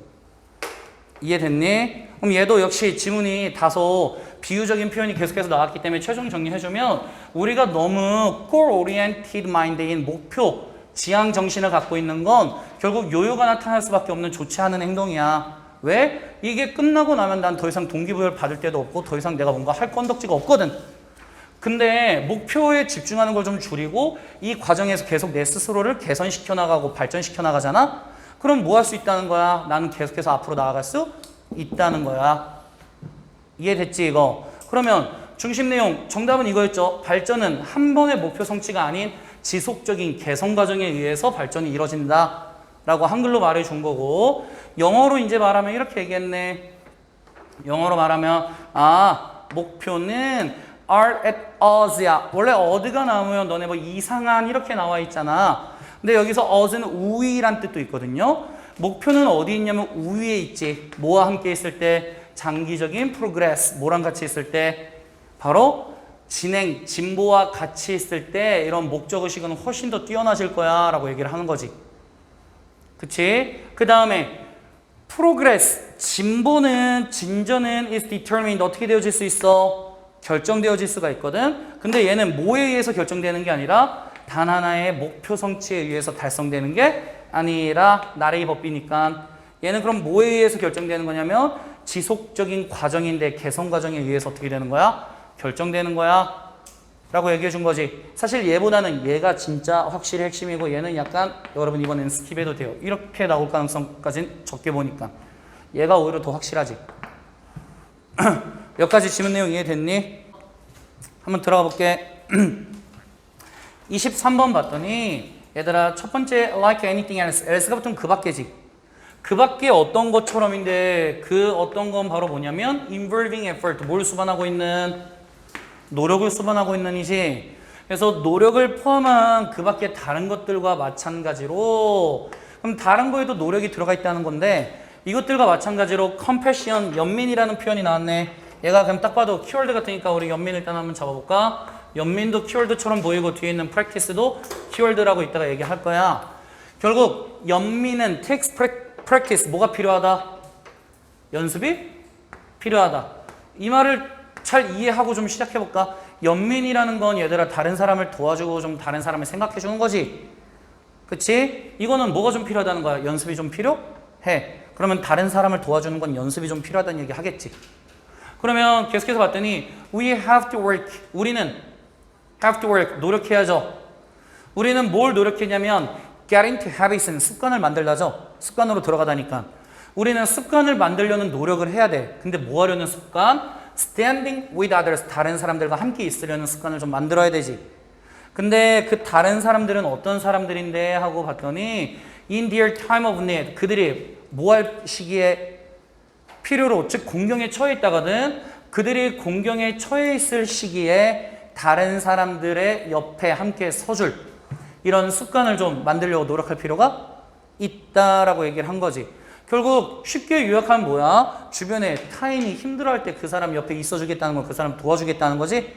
이해됐니? 그럼 얘도 역시 지문이 다소 비유적인 표현이 계속해서 나왔기 때문에 최종 정리해주면 우리가 너무 goal-oriented mind인 목표, 지향 정신을 갖고 있는 건 결국 요요가 나타날 수밖에 없는 좋지 않은 행동이야. 왜? 이게 끝나고 나면 난 더 이상 동기부여를 받을 데도 없고 더 이상 내가 뭔가 할 건덕지가 없거든. 근데 목표에 집중하는 걸 좀 줄이고 이 과정에서 계속 내 스스로를 개선시켜 나가고 발전시켜 나가잖아? 그럼 뭐 할 수 있다는 거야? 나는 계속해서 앞으로 나아갈 수 있다는 거야. 이해됐지 이거? 그러면 중심 내용 정답은 이거였죠. 발전은 한 번의 목표 성취가 아닌 지속적인 개선 과정에 의해서 발전이 이루어진다 라고 한글로 말해 준 거고, 영어로 이제 말하면 이렇게 얘기했네. 영어로 말하면 목표는 are at os야. 원래 어드가 나오면 너네 뭐 이상한 이렇게 나와 있잖아. 근데 여기서 os는 우위란 뜻도 있거든요. 목표는 어디 있냐면 우위에 있지. 뭐와 함께 있을 때? 장기적인 progress. 뭐랑 같이 있을 때? 바로 진행, 진보와 같이 있을 때 이런 목적의식은 훨씬 더 뛰어나질 거야 라고 얘기를 하는 거지. 그치? 그 다음에 progress, 진보는, 진전은 is determined. 어떻게 되어질 수 있어? 결정되어질 수가 있거든. 근데 얘는 뭐에 의해서 결정되는 게 아니라 단 하나의 목표 성취에 의해서 달성되는 게 아니라 나레이 법비니까. 얘는 그럼 뭐에 의해서 결정되는 거냐면 지속적인 과정인데 개선 과정에 의해서 어떻게 되는 거야? 결정되는 거야 라고 얘기해 준 거지. 사실 얘보다는 얘가 진짜 확실히 핵심이고 얘는 약간 여러분 이번엔 스킵해도 돼요. 이렇게 나올 가능성까지는 적게 보니까 얘가 오히려 더 확실하지. 여기까지 지문 내용 이해됐니? 한번 들어가 볼게. 23번 봤더니 얘들아 첫 번째 like anything else, else가 붙으면 그 밖에지. 그 밖에 어떤 것처럼인데 그 어떤 건 바로 뭐냐면 involving effort, 뭘 수반하고 있는? 노력을 수반하고 있는 이지. 그래서 노력을 포함한 그 밖에 다른 것들과 마찬가지로 그럼 다른 거에도 노력이 들어가 있다는 건데 이것들과 마찬가지로 compassion, 연민이라는 표현이 나왔네. 얘가 그럼 딱 봐도 키워드 같으니까 우리 연민 일단 한번 잡아볼까? 연민도 키워드처럼 보이고 뒤에 있는 practice도 키워드라고 이따가 얘기할 거야. 결국 연민은 takes practice, 뭐가 필요하다? 연습이 필요하다. 이 말을 잘 이해하고 좀 시작해볼까? 연민이라는 건 얘들아 다른 사람을 도와주고 좀 다른 사람을 생각해주는 거지. 그치? 이거는 뭐가 좀 필요하다는 거야? 연습이 좀 필요해. 그러면 다른 사람을 도와주는 건 연습이 좀 필요하다는 얘기 하겠지. 그러면 계속해서 봤더니 we have to work. 우리는 have to work. 노력해야죠. 우리는 뭘 노력했냐면 get into habits, 습관을 만들라죠. 습관으로 들어가다니까. 우리는 습관을 만들려는 노력을 해야 돼. 근데 뭐 하려는 습관? standing with others. 다른 사람들과 함께 있으려는 습관을 좀 만들어야 되지. 근데 그 다른 사람들은 어떤 사람들인데 하고 봤더니 in their time of need. 그들이 뭐 할 시기에 필요로, 즉 공경에 처해 있다거든. 그들이 공경에 처해 있을 시기에 다른 사람들의 옆에 함께 서줄 이런 습관을 좀 만들려고 노력할 필요가 있다라고 얘기를 한 거지. 결국 쉽게 요약하면 뭐야? 주변에 타인이 힘들어할 때 그 사람 옆에 있어주겠다는 건 그 사람 도와주겠다는 거지.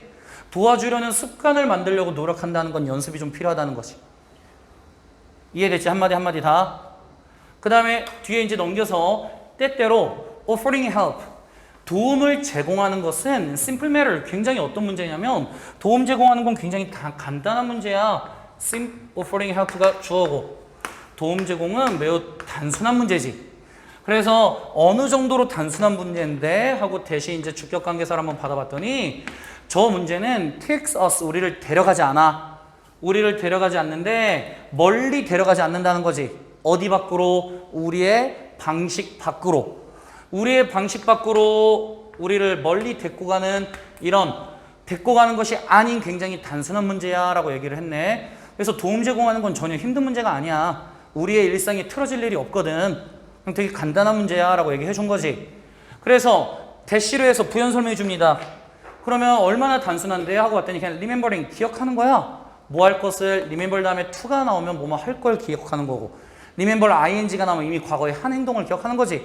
도와주려는 습관을 만들려고 노력한다는 건 연습이 좀 필요하다는 거지. 이해됐지? 한마디 한마디 다. 그 다음에 뒤에 이제 넘겨서 때때로 offering help, 도움을 제공하는 것은 simple matter, 굉장히 어떤 문제냐면 도움 제공하는 건 굉장히 간단한 문제야. offering help가 주어고 도움 제공은 매우 단순한 문제지. 그래서 어느 정도로 단순한 문제인데 하고 대신 이제 주격관계사를 한번 받아봤더니 저 문제는 takes us, 우리를 데려가지 않아. 우리를 데려가지 않는데 멀리 데려가지 않는다는 거지. 어디 밖으로? 우리의 방식 밖으로. 우리의 방식 밖으로 우리를 멀리 데리고 가는 이런 데리고 가는 것이 아닌 굉장히 단순한 문제야 라고 얘기를 했네. 그래서 도움 제공하는 건 전혀 힘든 문제가 아니야. 우리의 일상이 틀어질 일이 없거든. 그냥 되게 간단한 문제야 라고 얘기해 준 거지. 그래서 대시로 해서 부연 설명해 줍니다. 그러면 얼마나 단순한데 하고 봤더니 그냥 remembering, 기억하는 거야. 뭐 할 것을 remember 다음에 to가 나오면 뭐뭐 할 걸 기억하는 거고 remember ing가 나오면 이미 과거의 한 행동을 기억하는 거지.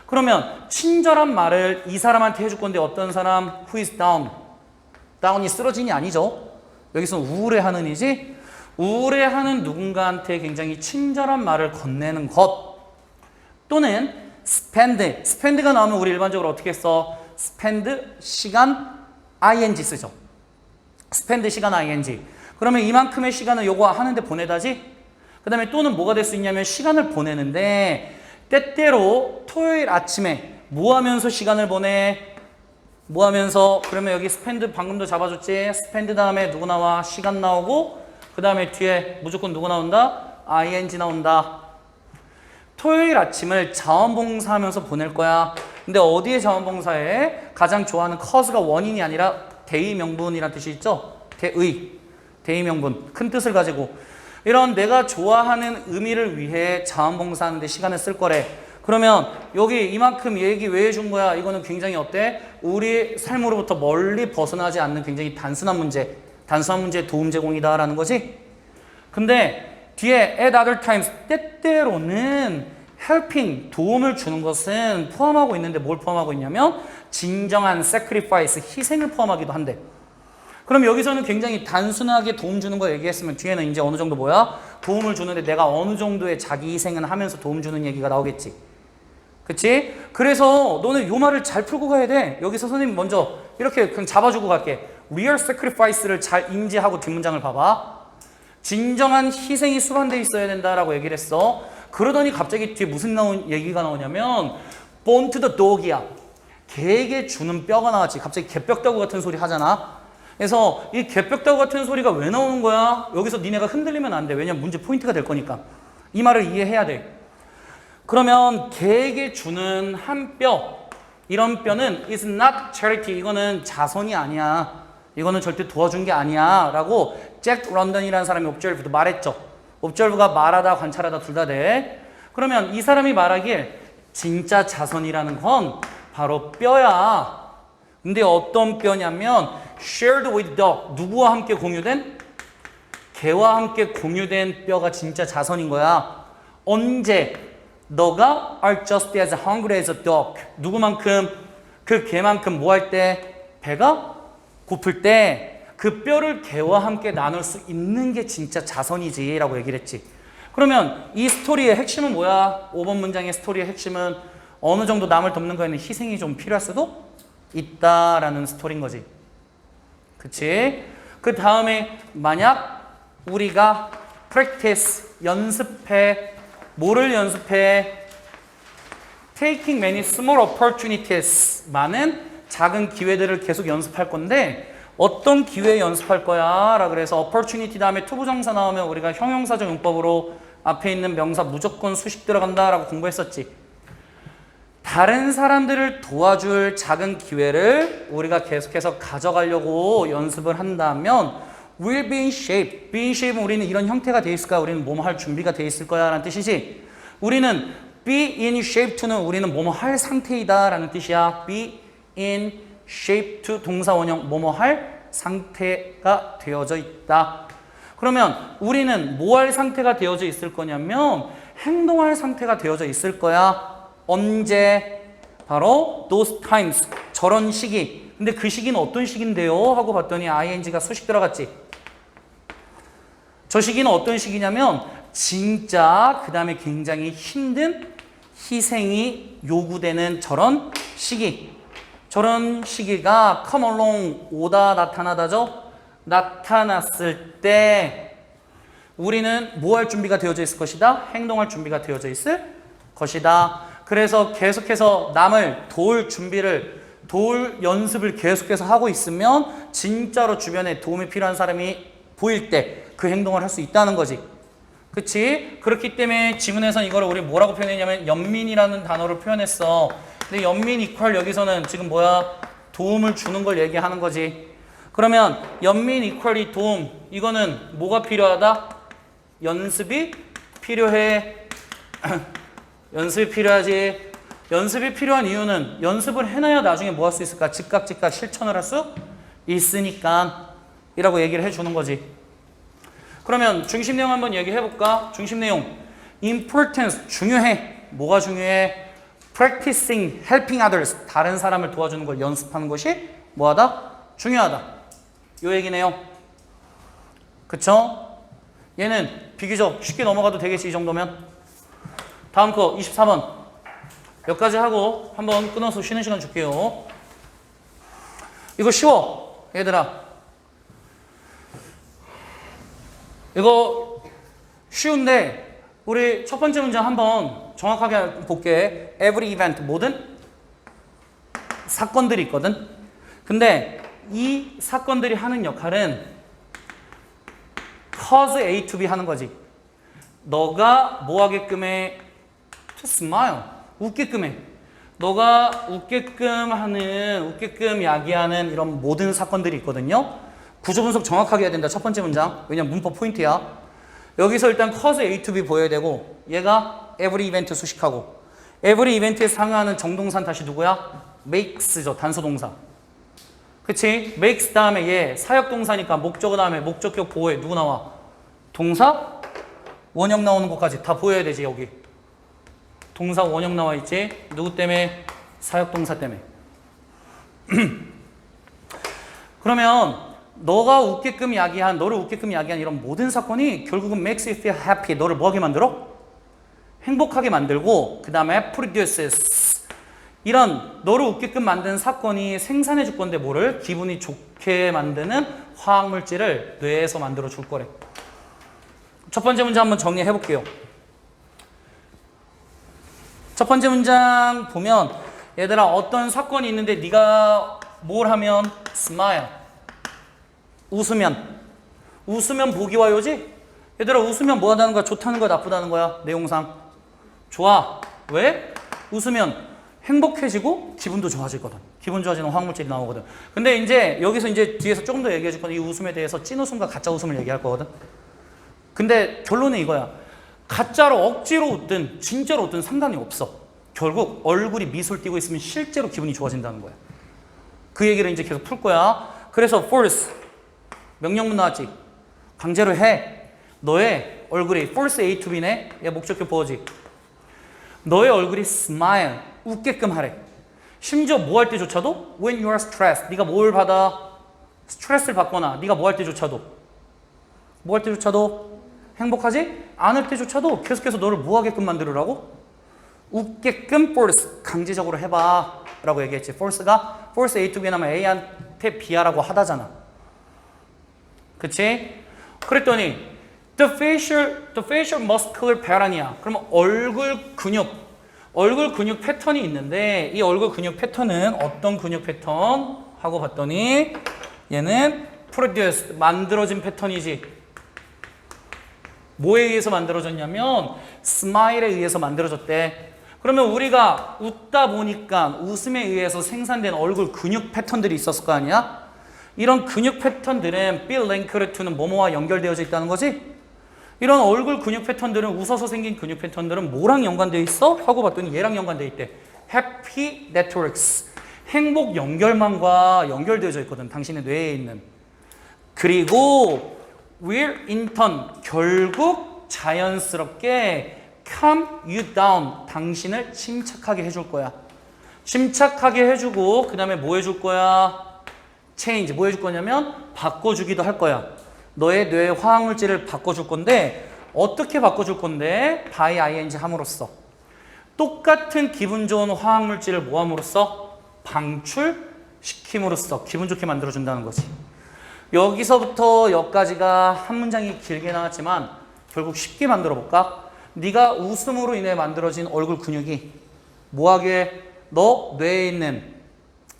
그러면 친절한 말을 이 사람한테 해줄 건데 어떤 사람? who is down. down이 쓰러진이 아니죠. 여기서는 우울해하는 이지. 우울해하는 누군가한테 굉장히 친절한 말을 건네는 것. 또는 spend가 나오면 우리 일반적으로 어떻게 써? spend 시간 ing 쓰죠. spend 시간 ing. 그러면 이만큼의 시간을 요거 하는데 보내다지. 그 다음에 또는 뭐가 될 수 있냐면 시간을 보내는데 때때로 토요일 아침에 뭐 하면서 시간을 보내? 뭐 하면서? 그러면 여기 spend 방금도 잡아줬지? spend 다음에 누구 나와? 시간 나오고 그 다음에 뒤에 무조건 누구 나온다? ing 나온다. 토요일 아침을 자원봉사하면서 보낼 거야. 근데 어디에 자원봉사해? 가장 좋아하는 cause가 원인이 아니라 대의 명분이란 뜻이 있죠? 대의 명분, 큰 뜻을 가지고 이런 내가 좋아하는 의미를 위해 자원봉사하는 데 시간을 쓸 거래. 그러면 여기 이만큼 얘기 왜 해준 거야? 이거는 굉장히 어때? 우리 삶으로부터 멀리 벗어나지 않는 굉장히 단순한 문제의 도움 제공이다 라는 거지. 근데 뒤에 at other times, 때때로는 helping, 도움을 주는 것은 포함하고 있는데 뭘 포함하고 있냐면 진정한 sacrifice, 희생을 포함하기도 한대. 그럼 여기서는 굉장히 단순하게 도움 주는 거 얘기했으면 뒤에는 이제 어느 정도 뭐야? 도움을 주는데 내가 어느 정도의 자기 희생은 하면서 도움 주는 얘기가 나오겠지. 그치? 그래서 너는 요 말을 잘 풀고 가야 돼. 여기서 선생님 먼저 이렇게 그냥 잡아주고 갈게. real sacrifice를 잘 인지하고 뒷문장을 봐봐. 진정한 희생이 수반되어 있어야 된다라고 얘기를 했어. 그러더니 갑자기 뒤에 무슨 얘기가 나오냐면 bone to the dog이야. 개에게 주는 뼈가 나왔지. 갑자기 개뼈다구 같은 소리 하잖아. 그래서 이 개뼈다구 같은 소리가 왜 나오는 거야? 여기서 니네가 흔들리면 안 돼. 왜냐면 문제 포인트가 될 거니까. 이 말을 이해해야 돼. 그러면 개에게 주는 한 뼈, 이런 뼈는 is not charity. 이거는 자선이 아니야. 이거는 절대 도와준 게 아니야 라고 잭 런던이라는 사람이 옵저브도 말했죠. 옵저브가 말하다 관찰하다 둘 다 돼. 그러면 이 사람이 말하길 진짜 자선이라는 건 바로 뼈야. 근데 어떤 뼈냐면 shared with dog. 누구와 함께 공유된? 개와 함께 공유된 뼈가 진짜 자선인 거야. 언제? 너가 are just as hungry as a dog. 누구만큼? 그 개만큼 뭐 할 때? 배가 고플 때 그 뼈를 개와 함께 나눌 수 있는 게 진짜 자선이지 라고 얘기를 했지. 그러면 이 스토리의 핵심은 뭐야? 5번 문장의 스토리의 핵심은 어느 정도 남을 돕는 거에는 희생이 좀 필요할 수도 있다라는 스토리인 거지. 그치? 그 다음에 만약 우리가 practice, 연습해. 뭐를 연습해? Taking many small opportunities. 많은 작은 기회들을 계속 연습할 건데 어떤 기회에 연습할 거야? 라 그래서 opportunity 다음에 투부정사 나오면 우리가 형용사적 용법으로 앞에 있는 명사 무조건 수식 들어간다 라고 공부했었지. 다른 사람들을 도와줄 작은 기회를 우리가 계속해서 가져가려고 연습을 한다면 will be in shape. be in shape은 우리는 이런 형태가 돼 있을 거야. 우리는 뭐뭐 할 준비가 돼 있을 거야 라는 뜻이지. 우리는 be in shape to는 우리는 뭐뭐 할 상태이다 라는 뜻이야. be in shape to 동사 원형 뭐뭐 할 상태가 되어져 있다. 그러면 우리는 뭐 할 상태가 되어져 있을 거냐면 행동할 상태가 되어져 있을 거야. 언제? 바로 those times. 저런 시기. 근데 그 시기는 어떤 시기인데요? 하고 봤더니 ing가 수식 들어갔지. 저 시기는 어떤 시기냐면 진짜 그 다음에 굉장히 힘든 희생이 요구되는 저런 시기. 저런 시기가 come along, 오다, 나타나다죠. 나타났을 때 우리는 뭐 할 준비가 되어져 있을 것이다? 행동할 준비가 되어져 있을 것이다. 그래서 계속해서 남을 도울 연습을 계속해서 하고 있으면 진짜로 주변에 도움이 필요한 사람이 보일 때 그 행동을 할 수 있다는 거지. 그치? 그렇기 때문에 지문에선 이거를 우리 뭐라고 표현했냐면 연민이라는 단어로 표현했어. 근데 연민 이퀄 여기서는 지금 뭐야? 도움을 주는 걸 얘기하는 거지. 그러면 연민 이퀄이 도움. 이거는 뭐가 필요하다? 연습이 필요해. 연습이 필요하지. 연습이 필요한 이유는 연습을 해놔야 나중에 뭐 할 수 있을까? 즉각 실천을 할 수 있으니까 이라고 얘기를 해주는 거지. 그러면 중심 내용 한번 얘기해볼까? 중심 내용. importance, 중요해. 뭐가 중요해? practicing, helping others, 다른 사람을 도와주는 걸 연습하는 것이 뭐하다? 중요하다. 요 얘기네요. 그쵸? 얘는 비교적 쉽게 넘어가도 되겠지, 이 정도면. 다음 거 24번. 여기까지 하고 한번 끊어서 쉬는 시간 줄게요. 이거 쉬워, 얘들아. 이거 쉬운데 우리 첫 번째 문장 한번 정확하게 볼게. Every event, 모든 사건들이 있거든. 근데 이 사건들이 하는 역할은 cause A to B 하는 거지. 너가 뭐 하게끔 해? To smile. 웃게끔 해. 너가 웃게끔 야기하는 이런 모든 사건들이 있거든요. 구조 분석 정확하게 해야 된다. 첫 번째 문장. 왜냐면 문법 포인트야. 여기서 일단 cause A to B 보여야 되고 얘가 every event 수식하고 every event에 상응하는 정동사는 다시 누구야? makes죠. 단수동사. 그치? makes 다음에 얘 사역동사니까 목적어 다음에 목적격 보호해. 누구 나와? 동사? 원형 나오는 것까지 다 보여야 되지. 여기 동사 원형 나와 있지. 누구 때문에? 사역동사 때문에. 그러면 너를 웃게끔 야기한 이런 모든 사건이 결국은 makes you feel happy. 너를 뭐하게 만들어? 행복하게 만들고 그 다음에 produces. 이런 너를 웃게끔 만든 사건이 생산해 줄 건데 뭐를? 기분이 좋게 만드는 화학물질을 뇌에서 만들어 줄 거래. 첫 번째 문장 한번 정리해 볼게요. 첫 번째 문장 보면 얘들아 어떤 사건이 있는데 네가 뭘 하면? smile. 웃으면 보기 와요지? 얘들아 웃으면 뭐 하다는 거야? 좋다는 거야? 나쁘다는 거야? 내용상 좋아. 왜? 웃으면 행복해지고 기분도 좋아지거든. 기분 좋아지는 화학물질이 나오거든. 근데 이제 여기서 이제 뒤에서 조금 더 얘기해 줄 건데 이 웃음에 대해서 찐 웃음과 가짜 웃음을 얘기할 거거든. 근데 결론은 이거야. 가짜로 억지로 웃든 진짜로 웃든 상관이 없어. 결국 얼굴이 미소를 띠고 있으면 실제로 기분이 좋아진다는 거야. 그 얘기를 이제 계속 풀 거야. 그래서 force 명령문 나왔지. 강제로 해. 너의 얼굴이 force A to B네. 얘 목적격 보어지. 너의 얼굴이 smile 웃게끔 하래. 심지어 뭐 할 때조차도 when you are stressed 네가 뭘 받아 스트레스를 받거나 네가 뭐 할 때조차도 뭐 할 때조차도 행복하지 않을 때조차도 계속해서 너를 뭐 하게끔 만들으라고? 웃게끔 force 강제적으로 해봐 라고 얘기했지. force가 force A to B나면 A한테 B하라고 하다잖아. 그치? 그랬더니 the facial muscular pattern이야. 그러면 얼굴 근육 패턴이 있는데 이 얼굴 근육 패턴은 어떤 근육 패턴? 하고 봤더니 얘는 produced 만들어진 패턴이지. 뭐에 의해서 만들어졌냐면 스마일에 의해서 만들어졌대. 그러면 우리가 웃다 보니까 웃음에 의해서 생산된 얼굴 근육 패턴들이 있었을 거 아니야? 이런 근육 패턴들은 be linked to는 뭐뭐와 연결되어져 있다는 거지? 이런 얼굴 근육 패턴들은 웃어서 생긴 근육 패턴들은 뭐랑 연관되어 있어? 하고 봤더니 얘랑 연관되어 있대. Happy networks. 행복 연결망과 연결되어져 있거든. 당신의 뇌에 있는. 그리고 will in turn. 결국 자연스럽게 calm you down. 당신을 침착하게 해줄 거야. 침착하게 해주고 그 다음에 뭐 해줄 거야? change. 뭐 해줄 거냐면 바꿔주기도 할 거야. 너의 뇌의 화학물질을 바꿔줄 건데 어떻게 바꿔줄 건데? by ing 함으로써. 똑같은 기분 좋은 화학물질을 뭐 함으로써? 방출시킴으로써 기분 좋게 만들어준다는 거지. 여기서부터 여기까지가 한 문장이 길게 나왔지만 결국 쉽게 만들어 볼까? 네가 웃음으로 인해 만들어진 얼굴 근육이 뭐하게? 너 뇌에 있는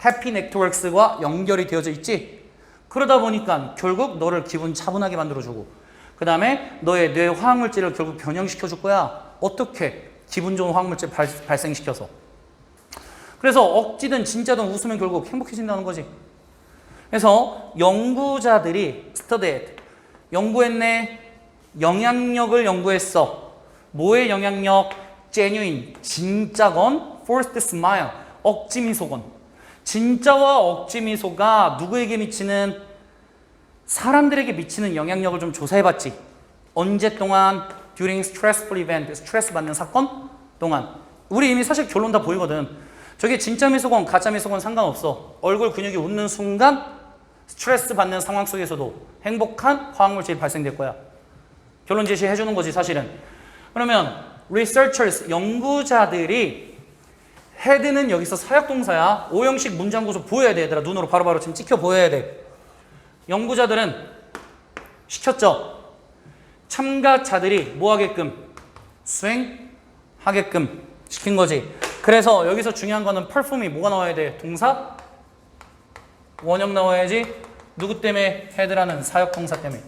해피 네트워크스와 연결이 되어져 있지? 그러다 보니까 결국 너를 기분 차분하게 만들어주고 그 다음에 너의 뇌 화학물질을 결국 변형시켜줄 거야. 어떻게? 기분 좋은 화학물질 발생시켜서. 그래서 억지든 진짜든 웃으면 결국 행복해진다는 거지. 그래서 연구자들이 studied, 연구했네. 영향력을 연구했어. 뭐의 영향력? genuine, 진짜건 forced smile, 억지 미소건. 진짜와 억지 미소가 누구에게 미치는 사람들에게 미치는 영향력을 좀 조사해봤지. 언제 동안? during stressful event, 스트레스 받는 사건 동안. 우리 이미 사실 결론 다 보이거든. 저게 진짜 미소건 가짜 미소건 상관없어. 얼굴 근육이 웃는 순간 스트레스 받는 상황 속에서도 행복한 화학물질이 발생될 거야. 결론 제시해 주는 거지 사실은. 그러면 researchers, 연구자들이 head는 여기서 사역동사야. 오형식 문장 구조 보여야 돼 얘들아. 눈으로 바로바로 지금 찍혀 보여야 돼. 연구자들은 시켰죠. 참가자들이 뭐 하게끔? 수행하게끔 시킨 거지. 그래서 여기서 중요한 거는 perform이 뭐가 나와야 돼? 동사? 원형 나와야지. 누구 때문에? head라는 사역동사 때문에.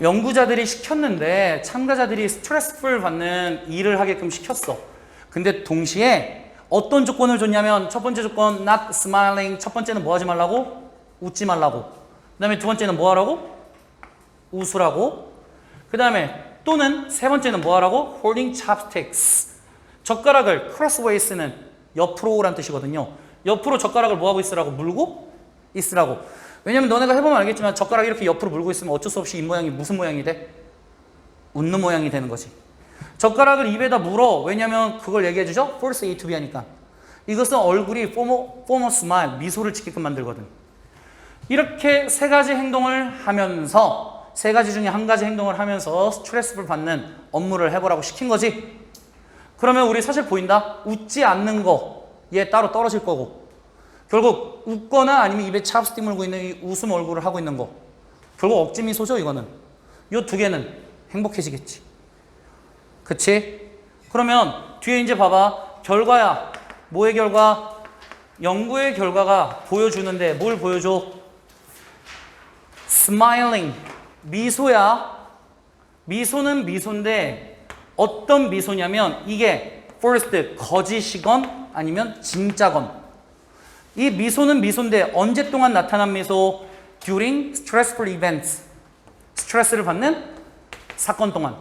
연구자들이 시켰는데 참가자들이 스트레스풀 받는 일을 하게끔 시켰어. 근데 동시에 어떤 조건을 줬냐면 첫 번째 조건 not smiling. 첫 번째는 뭐 하지 말라고? 웃지 말라고. 그 다음에 두 번째는 뭐 하라고? 웃으라고. 그 다음에 또는 세 번째는 뭐 하라고? holding chopsticks. 젓가락을 crossways는 옆으로란 뜻이거든요. 옆으로 젓가락을 뭐 하고 있으라고? 물고 있으라고. 왜냐면 너네가 해보면 알겠지만 젓가락 이렇게 옆으로 물고 있으면 어쩔 수 없이 입 모양이 무슨 모양이 돼? 웃는 모양이 되는 거지. 젓가락을 입에다 물어. 왜냐면 그걸 얘기해 주죠? force A to B 하니까. 이것은 얼굴이 form a smile, 미소를 짓게끔 만들거든. 이렇게 세 가지 행동을 하면서 세 가지 중에 한 가지 행동을 하면서 스트레스를 받는 업무를 해보라고 시킨 거지. 그러면 우리 사실 보인다? 웃지 않는 거 얘 따로 떨어질 거고 결국 웃거나 아니면 입에 찹스틱 물고 있는 이 웃음 얼굴을 하고 있는 거 결국 억지 미소죠 이거는. 이 두 개는 행복해지겠지. 그치? 그러면 뒤에 이제 봐봐. 결과야. 뭐의 결과? 연구의 결과가 보여주는데 뭘 보여줘? smiling. 미소야. 미소는 미소인데 어떤 미소냐면 이게 first 거짓이건 아니면 진짜건. 이 미소는 미소인데 언제 동안 나타난 미소? during stressful events. 스트레스를 받는 사건 동안.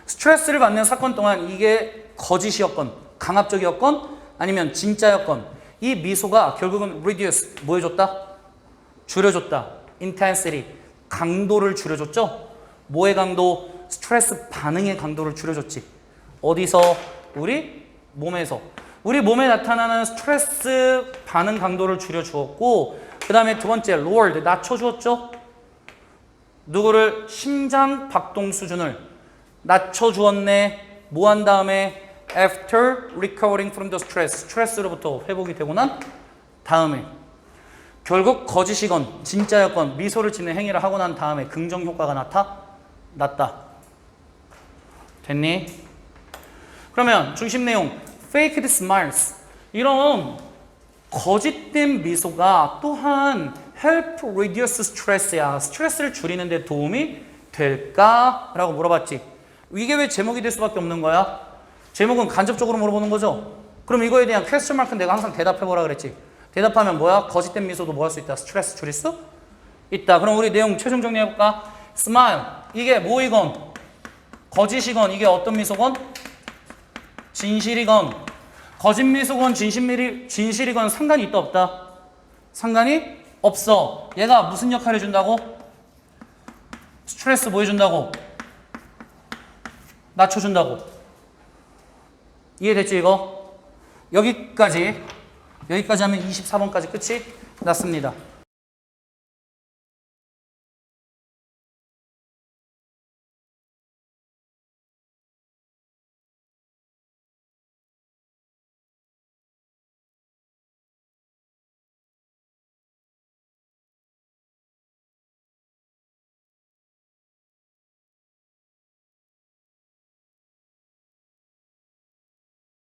스트레스를 받는 사건 동안 이게 거짓이었건 강압적이었건 아니면 진짜였건 이 미소가 결국은 reduce 뭐 해줬다? 줄여줬다. intensity 강도를 줄여줬죠. 뭐의 강도? 스트레스 반응의 강도를 줄여줬지. 어디서? 우리 몸에서. 우리 몸에 나타나는 스트레스 반응 강도를 줄여주었고 그 다음에 두 번째 lowered 낮춰주었죠. 누구를? 심장 박동 수준을 낮춰주었네. 뭐 한 다음에? after recovering from the stress. 스트레스로부터 회복이 되고 난 다음에 결국 거짓이건 진짜였건 미소를 짓는 행위를 하고 난 다음에 긍정 효과가 나타났다. 됐니? 그러면 중심 내용 faked smiles 이런 거짓된 미소가 또한 help reduce stress야. 스트레스를 줄이는 데 도움이 될까? 라고 물어봤지. 이게 왜 제목이 될 수밖에 없는 거야? 제목은 간접적으로 물어보는 거죠. 그럼 이거에 대한 퀘스천 마크는 내가 항상 대답해보라 그랬지. 대답하면 뭐야? 거짓된 미소도 뭐 할 수 있다? 스트레스 줄일 수 있다. 그럼 우리 내용 최종 정리해볼까? smile 이게 뭐이건 거짓이건 이게 어떤 미소건? 진실이건 거짓 미소건 진실이건 상관이 있다 없다? 상관이 없어. 얘가 무슨 역할을 해준다고? 스트레스 뭐 해준다고? 낮춰준다고. 이해됐지 이거? 여기까지 하면 24번까지 끝이 났습니다.